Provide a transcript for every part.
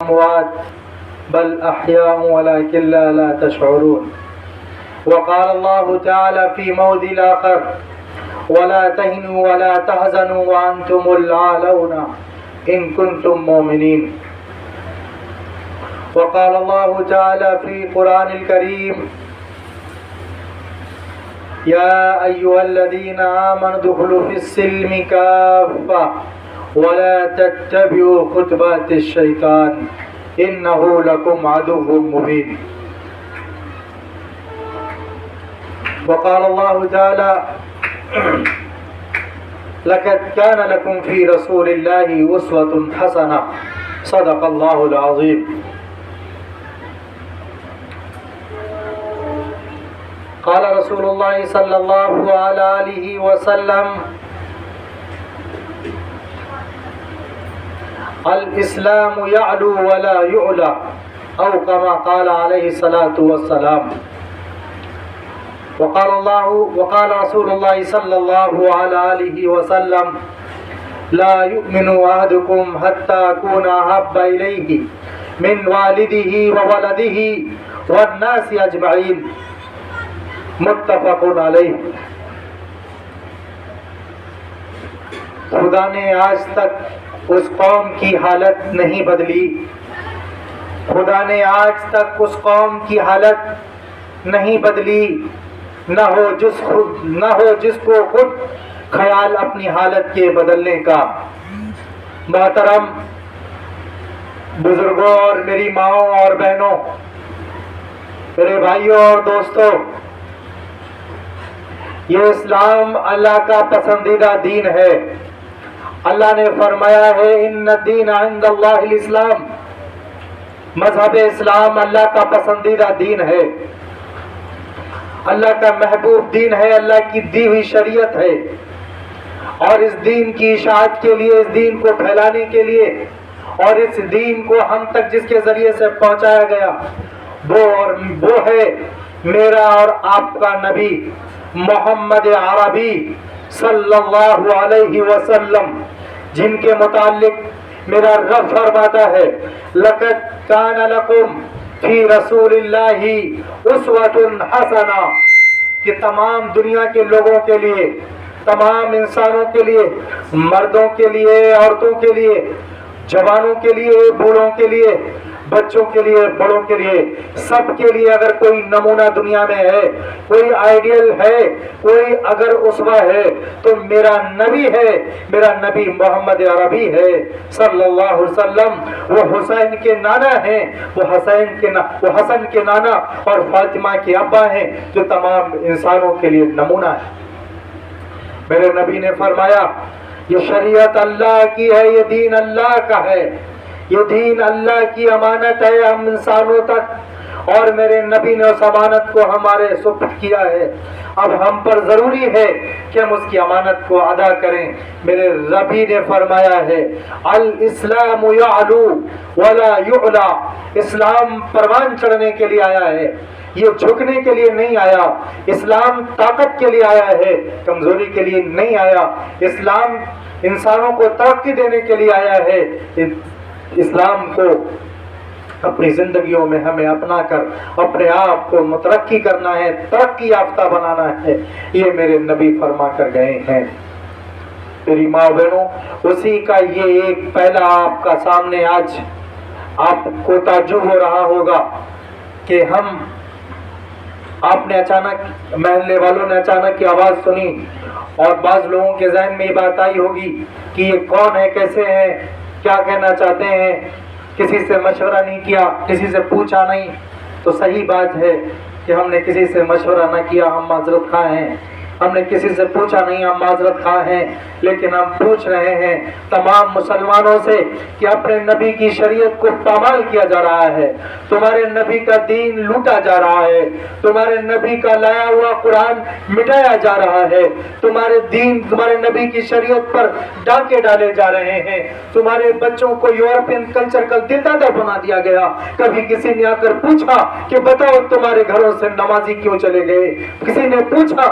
أموات بل أحياء ولكن لا تشعرون. وقال الله تعالى في موضع آخر: ولا تهنوا ولا تحزنوا وأنتم الأعلون إن كنتم مؤمنين. وقال الله تعالى في القرآن الكريم: يا أيها الذين آمنوا ادخلوا في السلم كافة ولا تتبعوا خطوات الشيطان إنه لكم عدو مبين. وقال الله تعالى: لقد كان لكم في رسول الله أسوة حسنة صدق الله العظيم. قال رسول الله صلى الله عليه وسلم: الإسلام يعلو ولا يعلى، أو كما قال عليه الصلاة والسلام. وقال رسول الله صلى الله عليه وسلم: لا يؤمن أحدكم حتى أكون أحب إليه من والده وولده والناس أجمعين متفق علیہ. خدا نے آج تک اس قوم کی حالت نہیں بدلی. خدا نے آج تک اس قوم کی حالت نہیں بدلی. نہ ہو جس کو خود خیال اپنی حالت کے بدلنے کا. محترم بزرگوں اور میری ماؤں اور بہنوں، میرے بھائیوں اور دوستوں، یہ اسلام اللہ کا پسندیدہ دین ہے. اللہ نے فرمایا ہے: ان الدین عند اللہ الاسلام. مذہب اسلام اللہ کا پسندیدہ دین ہے، اللہ کا محبوب دین ہے، اللہ کی دی ہوئی شریعت ہے. اور اس دین کی اشاعت کے لیے، اس دین کو پھیلانے کے لیے اور اس دین کو ہم تک جس کے ذریعے سے پہنچایا گیا وہ ہے میرا اور آپ کا نبی محمد عربی صلی اللہ علیہ وسلم، جن کے متعلق میرا رب فرماتا ہے: لقد کان لکم فی رسول اللہ اسوۃ حسنہ. کہ تمام دنیا کے لوگوں کے لیے، تمام انسانوں کے لیے، مردوں کے لیے، عورتوں کے لیے، جوانوں کے لیے، بوڑھوں کے لیے، بچوں کے لیے، بڑوں کے لیے، سب کے لیے اگر کوئی نمونہ دنیا میں ہے، کوئی آئیڈیل ہے، کوئی اگر اسوہ ہے تو میرا نبی ہے. میرا نبی محمد عربی ہے صلی اللہ علیہ وسلم. وہ حسین کے نانا ہیں، وہ حسن کے نانا اور فاطمہ کے ابا ہیں، جو تمام انسانوں کے لیے نمونہ ہے. میرے نبی نے فرمایا: یہ شریعت اللہ کی ہے، یہ دین اللہ کا ہے، یہ دین اللہ کی امانت ہے ہم انسانوں تک، اور میرے نبی نے اس امانت کو ہمارے سپرد کیا ہے. اب ہم پر ضروری ہے کہ ہم اس کی امانت کو ادا کریں. میرے ربی نے فرمایا ہے: الاسلام یعلو ولا یعلا. اسلام پروان چڑھنے کے لیے آیا ہے، یہ جھکنے کے لیے نہیں آیا. اسلام طاقت کے لیے آیا ہے، کمزوری کے لیے نہیں آیا. اسلام انسانوں کو ترقی دینے کے لیے آیا ہے. اسلام کو اپنی زندگیوں میں ہمیں اپنا کر اپنے آپ کو مترقی کرنا ہے، ترقی یافتہ بنانا ہے. یہ میرے نبی فرما کر گئے ہیں. میری ماں بہنوں، اسی کا یہ ایک پہلا آپ کا سامنے آج آپ کو تعجب ہو رہا ہوگا کہ آپ نے اچانک، محلے والوں نے اچانک کی آواز سنی اور بعض لوگوں کے ذہن میں یہ بات آئی ہوگی کہ یہ کون ہے، کیسے ہیں، کیا کہنا چاہتے ہیں. کسی سے مشورہ نہیں کیا، کسی سے پوچھا نہیں. تو صحیح بات ہے کہ ہم نے کسی سے مشورہ نہ کیا، ہم معذرت خواہ ہیں. ہم نے کسی سے پوچھا نہیں، ہم معذرت خواہ ہیں. لیکن ہم پوچھ رہے ہیں تمام مسلمانوں سے کہ اپنے نبی کی شریعت کو پامال کیا جا رہا ہے، تمہارے نبی کا دین لوٹا جا رہا ہے، تمہارے نبی کا لایا ہوا قرآن مٹایا جا رہا ہے، تمہارے دین، تمہارے نبی کی شریعت پر ڈاکے ڈالے جا رہے ہیں، تمہارے بچوں کو یورپین کلچر کا دل دادا بنا دیا گیا. کبھی کسی نے آ کر پوچھا کہ بتاؤ تمہارے گھروں سے نمازی کیوں چلے گئے؟ کسی نے پوچھا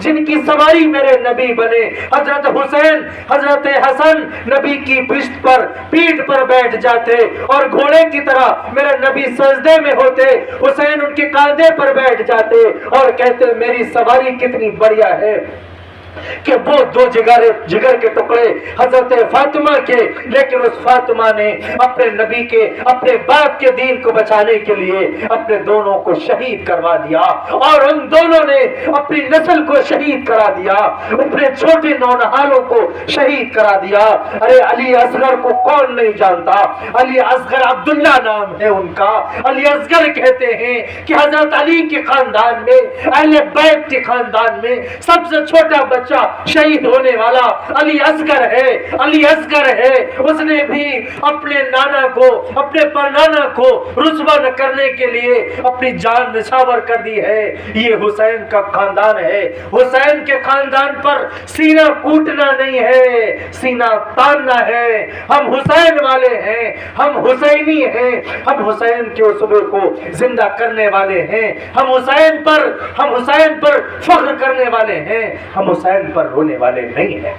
جن کی سواری میرے نبی بنے. حضرت حسین، حضرت حسن نبی کی پیٹھ پر بیٹھ جاتے اور گھوڑے کی طرح میرے نبی سجدے میں ہوتے. حسین ان کے کاندھے پر بیٹھ جاتے اور کہتے میری سواری کتنی بڑھیا ہے کہ وہ دو جگر کے ٹکڑے حضرت فاطمہ کے، لیکن اس فاطمہ نے اپنے نبی کے، اپنے باپ کے دین کو بچانے کے لیے اپنے دونوں کو شہید کروا دیا، اور ان دونوں نے اپنی نسل کو شہید کرا دیا، اپنے چھوٹے نونہالوں کو شہید کرا دیا. ارے علی اصغر کو کون نہیں جانتا؟ علی اصغر عبداللہ نام ہے ان کا. علی اصغر کہتے ہیں کہ حضرت علی کے خاندان میں، اہل بیت کے خاندان میں سب سے چھوٹا بچہ شہید ہونے والا علی اصغر ہے. علی اصغر ہے. اس نے بھی اپنے نانا کو، اپنے پرنانا کو رسوا نہ کرنے کے لیے اپنی جان نچھاور کر دی ہے. یہ حسین کا خاندان ہے. حسین کے خاندان پر سینہ کوٹنا نہیں ہے، سینہ تاننا ہے. ہم حسین والے ہیں، ہم حسینی ہیں، ہم حسین کے اسوے کو زندہ کرنے والے ہیں. ہم حسین پر فخر کرنے والے ہیں، ہم حسین پر رونے والے نہیں ہیں.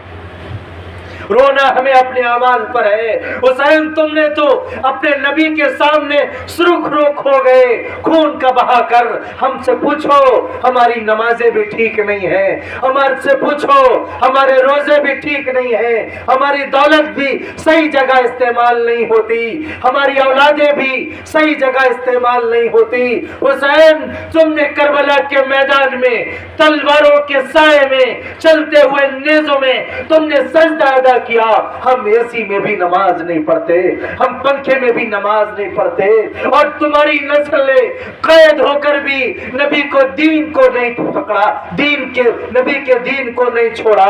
رونا ہمیں اپنے اعمال پر ہے. حسین تم نے تو اپنے نبی کے سامنے سرخ روک ہو گئے خون کا بہا کر. ہم سے پوچھو ہماری نمازیں بھی ٹھیک نہیں ہیں، ہمارے سے پوچھو ہمارے روزے بھی ٹھیک نہیں ہیں، ہماری دولت بھی صحیح جگہ استعمال نہیں ہوتی، ہماری اولادیں بھی صحیح جگہ استعمال نہیں ہوتی. حسین تم نے کربلا کے میدان میں تلواروں کے سائے میں چلتے ہوئے نیزوں میں تم نے سجدہ ادا کیا. ہم اے سی میں بھی نماز نہیں پڑھتے، ہم پنکھے میں بھی نماز نہیں پڑھتے، اور تمہاری نسل نے قید ہو کر بھی نبی کو دین کو نہیں پکڑا، نبی کے دین کو نہیں چھوڑا.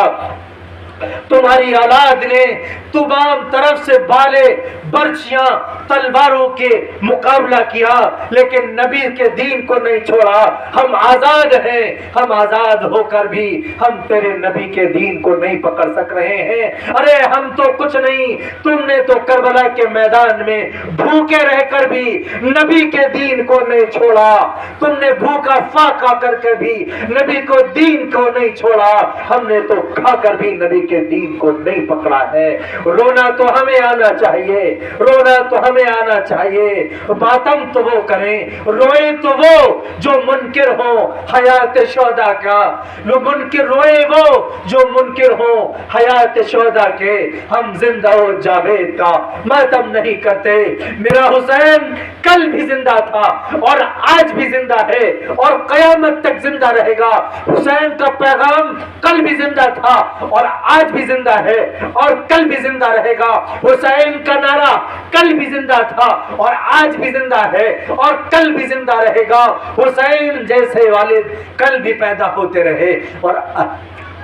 تمہاری اولاد نے تمام طرف سے بالے، برچیاں، تلواروں کے مقابلہ کیا، لیکن نبی کے دین کو نہیں چھوڑا. ہم آزاد ہیں، ہم آزاد ہو کر بھی ہم تیرے نبی کے دین کو نہیں پکڑ سک رہے ہیں. ارے ہم تو کچھ نہیں، تم نے تو کربلا کے میدان میں بھوکے رہ کر بھی نبی کے دین کو نہیں چھوڑا. تم نے بھوکا فاقہ کر کے بھی نبی کو دین کو نہیں چھوڑا. ہم نے تو کھا کر بھی نبی کے دین کو نہیں پکڑا ہے. رونا تو ہمیں آنا چاہیے، رونا تو ہمیں آنا چاہیے. ماتم تو وہ کریں، روئے تو وہ جو منکر ہوں حیات شہداء کا، روئے وہ جو منکر ہوں حیات شہداء کے. ہم زندہ و جاوید کا ماتم نہیں کرتے. میرا حسین کل بھی زندہ تھا اور آج بھی زندہ ہے اور قیامت تک زندہ رہے گا. حسین کا پیغام کل بھی زندہ تھا اور آج بھی زندہ ہے اور کل بھی زندہ رہے گا. حسین کا نعرہ کل بھی زندہ تھا اور آج بھی زندہ ہے اور کل بھی زندہ رہے گا. حسین جیسے والد کل بھی پیدا ہوتے رہے اور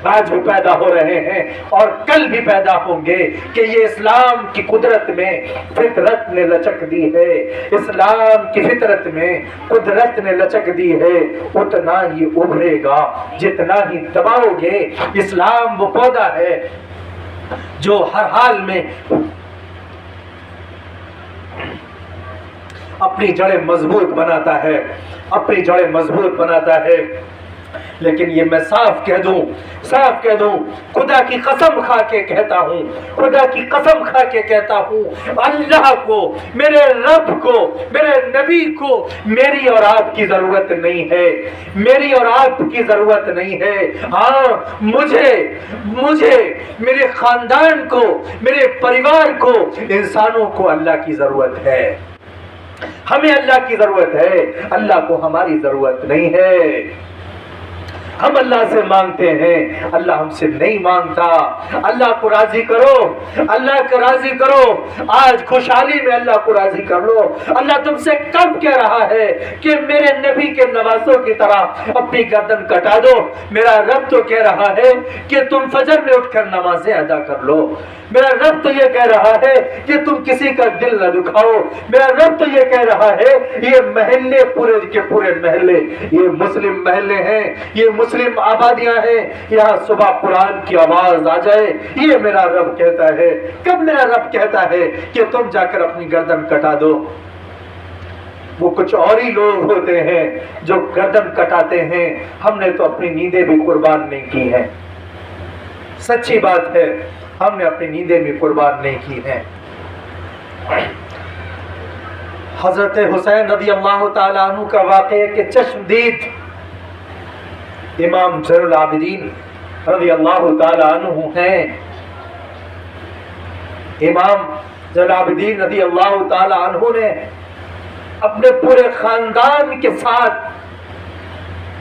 آج بھی پیدا ہو رہے ہیں اور کل بھی پیدا ہوں گے. کہ یہ اسلام کی قدرت میں فطرت نے لچک دی ہے، اسلام کی فطرت میں قدرت نے لچک دی ہے. اتنا ہی ابھرے گا جتنا ہی دباؤ گے. اسلام وہ پودا ہے جو ہر حال میں اپنی جڑیں مضبوط بناتا ہے، اپنی جڑیں مضبوط بناتا ہے. لیکن یہ میں صاف کہہ دوں، خدا کی قسم کھا کے کہتا ہوں، خدا کی قسم کھا کے کہتا ہوں، اللہ کو، میرے رب کو، میرے نبی کو میری اور آپ کی ضرورت نہیں ہے، میری اور آپ کی ضرورت نہیں ہے. ہاں مجھے میرے خاندان کو، میرے پریوار کو، انسانوں کو اللہ کی ضرورت ہے. ہمیں اللہ کی ضرورت ہے، اللہ کو ہماری ضرورت نہیں ہے. ہم اللہ سے مانگتے ہیں، اللہ ہم سے نہیں مانگتا. اللہ کو راضی کرو، اللہ کو راضی کرو. آج خوشحالی میں اللہ کو راضی کر لو. اللہ تم سے کب کہہ رہا ہے کہ میرے نبی کے نواسوں کی طرح اپنی گردن کٹا دو. میرا رب تو کہہ رہا ہے کہ تم فجر میں اٹھ کر نمازیں ادا کر لو. میرا رب تو یہ کہہ رہا ہے کہ تم کسی کا دل نہ دکھاؤ. میرا رب تو یہ کہہ رہا ہے، یہ محلے پورے کے پورے محلے یہ مسلم محلے ہیں، یہ مسلم آبادیاں ہیں، یہاں صبح قرآن کی آواز آ جائے. یہ میرا رب کہتا ہے. کب میرا رب کہتا ہے کہ تم جا کر اپنی گردن کٹا دو؟ وہ کچھ اور ہی لوگ ہوتے ہیں جو گردن کٹاتے ہیں. ہم نے تو اپنی نیندیں بھی قربان نہیں کی ہیں. سچی بات ہے, ہم نے اپنی نیندیں بھی قربان نہیں کی ہیں. حضرت حسین رضی اللہ تعالیٰ عنہ کا واقعہ کہ چشمدید امام زین العابدین رضی اللہ تعالیٰ عنہ ہیں. امام زین العابدین رضی اللہ تعالیٰ عنہ نے اپنے پورے خاندان کے ساتھ,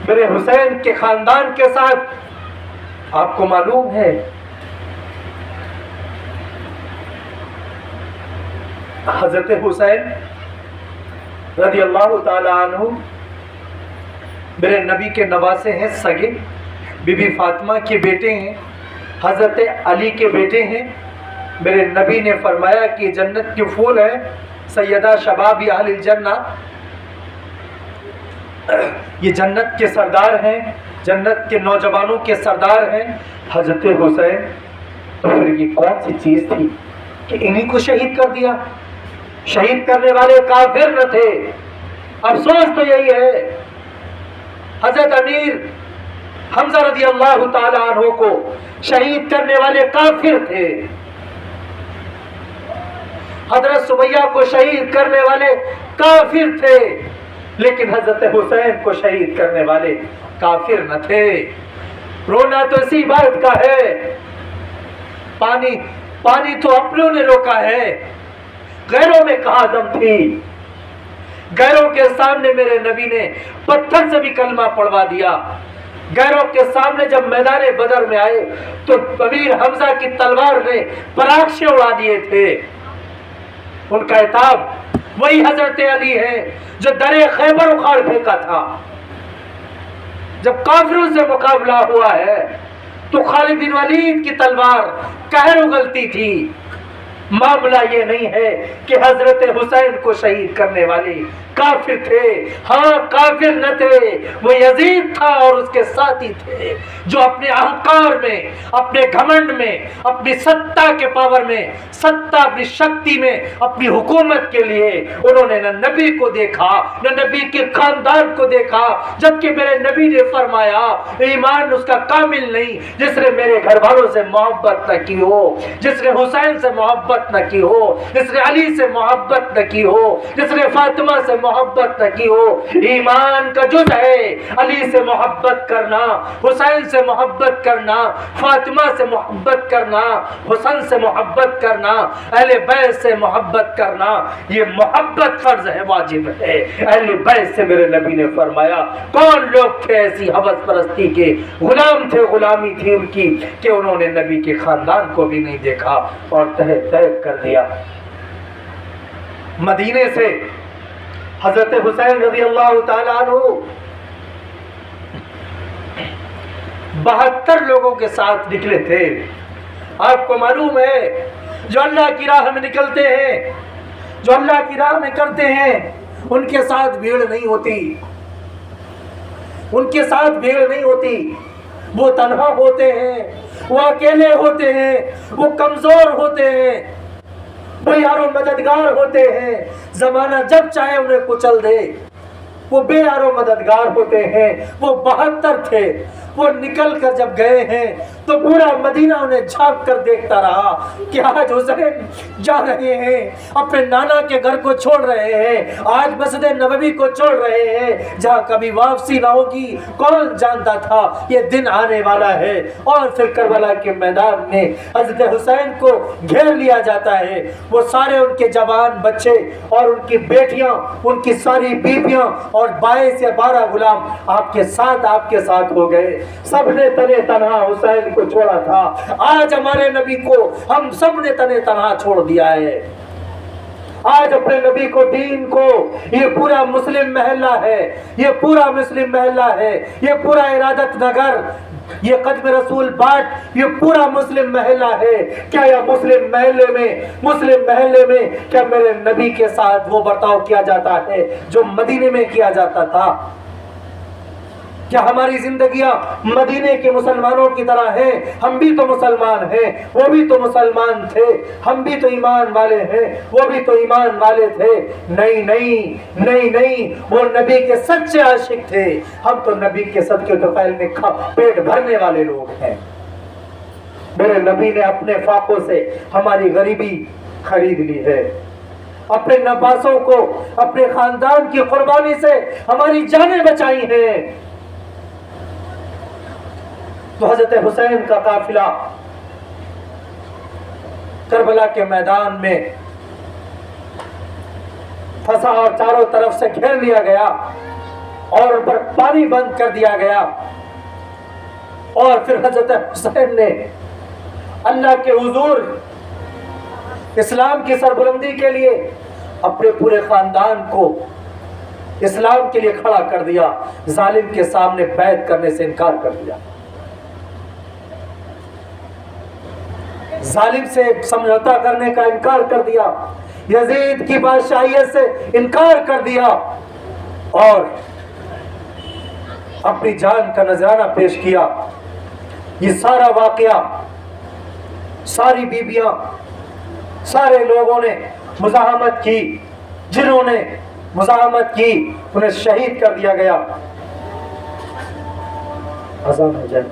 میرے حسین کے خاندان کے ساتھ, آپ کو معلوم ہے حضرت حسین رضی اللہ تعالی عنہ میرے نبی کے نواسے ہیں, سگے بی بی فاطمہ کے بیٹے ہیں, حضرت علی کے بیٹے ہیں. میرے نبی نے فرمایا کہ جنت کے پھول ہیں, سیدہ شباب اہل الجنہ, یہ جنت کے سردار ہیں, جنت کے نوجوانوں کے سردار ہیں حضرت حسین. تو پھر یہ کون سی چیز تھی کہ انہی کو شہید کر دیا؟ شہید کرنے والے کافر نہ تھے. افسوس تو یہی ہے, حضرت امیر حمزہ رضی اللہ تعالی عنہ کو شہید کرنے والے کافر تھے, حضرت سمیہ کو شہید کرنے والے کافر تھے, لیکن حضرت حسین کو شہید کرنے والے کافر نہ تھے. رونا تو اسی بات کا ہے, پانی تو اپنوں نے روکا ہے, غیروں میں کہاں دم تھی. غیروں کے سامنے میرے نبی نے پتھر سے بھی کلمہ پڑھوا دیا. غیروں کے سامنے جب میدان بدر میں آئے تو امیر حمزہ کی تلوار نے پراخشے اڑا دیے تھے. ان کا عتاب وہی حضرت علی ہے جو در خیبر اکھاڑ پھینکا تھا. جب کافروں سے مقابلہ ہوا ہے تو خالد بن ولید کی تلوار قہر اگلتی تھی. معاملہ یہ نہیں ہے کہ حضرت حسین کو شہید کرنے والے کافر تھے. ہاں کافر نہ تھے, وہ یزید تھا اور اس کے ساتھی تھے جو اپنے اہنکار میں, اپنے گھمنڈ میں, اپنی ستا کے پاور میں, ستا اپنی شکتی میں, اپنی حکومت کے لیے انہوں نے نہ نبی کو دیکھا نہ نبی کے خاندان کو دیکھا. جبکہ میرے نبی نے فرمایا ایمان اس کا کامل نہیں جس نے میرے گھر والوں سے محبت نہ کی ہو, جس نے حسین سے محبت نہ کی ہو, جس نے علی سے محبت نہ کی ہو, جس نے فاطمہ سے محبت نہ کی ہو. ایمان کا جز ہے علی سے محبت کرنا, حسین سے محبت کرنا, فاطمہ سے محبت کرنا, حسن سے محبت کرنا, اہل بیت سے محبت کرنا. یہ محبت فرض ہے, واجب ہے. اہل بیت سے میرے نبی نے فرمایا کون لوگ تھے ایسی حوث پرستی کے غلام تھے, غلامی تھی ان کی کہ انہوں نے نبی کے خاندان کو بھی نہیں دیکھا اور تہہ تہہ کر دیا. مدینے سے حضرت حسین رضی اللہ تعالیٰ عنہ 72 لوگوں کے ساتھ نکلے تھے. آپ کو معلوم ہے جو اللہ کی راہ میں نکلتے ہیں, جو اللہ کی راہ میں کرتے ہیں, ان کے ساتھ بھیڑ نہیں ہوتی, ان کے ساتھ بھیڑ نہیں ہوتی. وہ تنہا ہوتے ہیں, وہ اکیلے ہوتے ہیں, وہ کمزور ہوتے ہیں, وہ یار و مددگار ہوتے ہیں. زمانہ جب چاہے انہیں کچل دے, وہ بے یار و مددگار ہوتے ہیں. وہ 72 تھے. وہ نکل کر جب گئے ہیں تو پورا مدینہ انہیں جھانک کر دیکھتا رہا کہ آج حسین جا رہے ہیں, اپنے نانا کے گھر کو چھوڑ رہے ہیں, آج مسجد نبوی کو چھوڑ رہے ہیں جہاں کبھی واپسی نہ ہوگی. کون جانتا تھا یہ دن آنے والا ہے. اور پھر کربلا کے میدان میں حضرت حسین کو گھیر لیا جاتا ہے. وہ سارے ان کے جوان بچے اور ان کی بیٹیاں, ان کی ساری بیویاں اور 22 یا 12 غلام آپ کے ساتھ ہو گئے. سب نے تنے تنہا حسین کو چھوڑا تھا. آج ہمارے نبی کو ہم سب نے تنے تنہا چھوڑ دیا ہے. آج اپنے نبی کو, دین کو, یہ پورا مسلم محلہ ہے, یہ پورا مسلم محلہ ہے, یہ پورا ارادت نگر, یہ قدم رسول باٹ, یہ پورا مسلم محلہ ہے. کیا یہ مسلم محلے میں کیا میرے نبی کے ساتھ وہ برتاؤ کیا جاتا ہے جو مدینے میں کیا جاتا تھا؟ کیا ہماری زندگیاں مدینے کے مسلمانوں کی طرح ہیں؟ ہم بھی تو مسلمان ہیں، وہ بھی تو مسلمان تھے، ہم بھی تو ایمان والے ہیں، وہ بھی تو ایمان والے تھے۔ نہیں نہیں نہیں نہیں، وہ نبی کے سچے عاشق تھے، ہم تو نبی کے صدقے طفیل میں پیٹ بھرنے والے لوگ ہیں۔ میرے نبی نے اپنے فاقوں سے ہماری غریبی خرید لی ہے، اپنے نواسوں کو اپنے خاندان کی قربانی سے ہماری جانیں بچائی ہیں۔ تو حضرت حسین کا قافلہ کربلا کے میدان میں پھنسا اور چاروں طرف سے گھیر لیا گیا اور ان پر پانی بند کر دیا گیا، اور پھر حضرت حسین نے اللہ کے حضور اسلام کی سربلندی کے لیے اپنے پورے خاندان کو اسلام کے لیے کھڑا کر دیا، ظالم کے سامنے بیعت کرنے سے انکار کر دیا، ظالم سے سمجھوتا کرنے کا انکار کر دیا، یزید کی بادشاہیت سے انکار کر دیا، اور اپنی جان کا نذرانہ پیش کیا۔ یہ سارا واقعہ، ساری بیویاں، سارے لوگوں نے مزاحمت کی، جنہوں نے مزاحمت کی انہیں شہید کر دیا گیا۔ اذان ہو جائے۔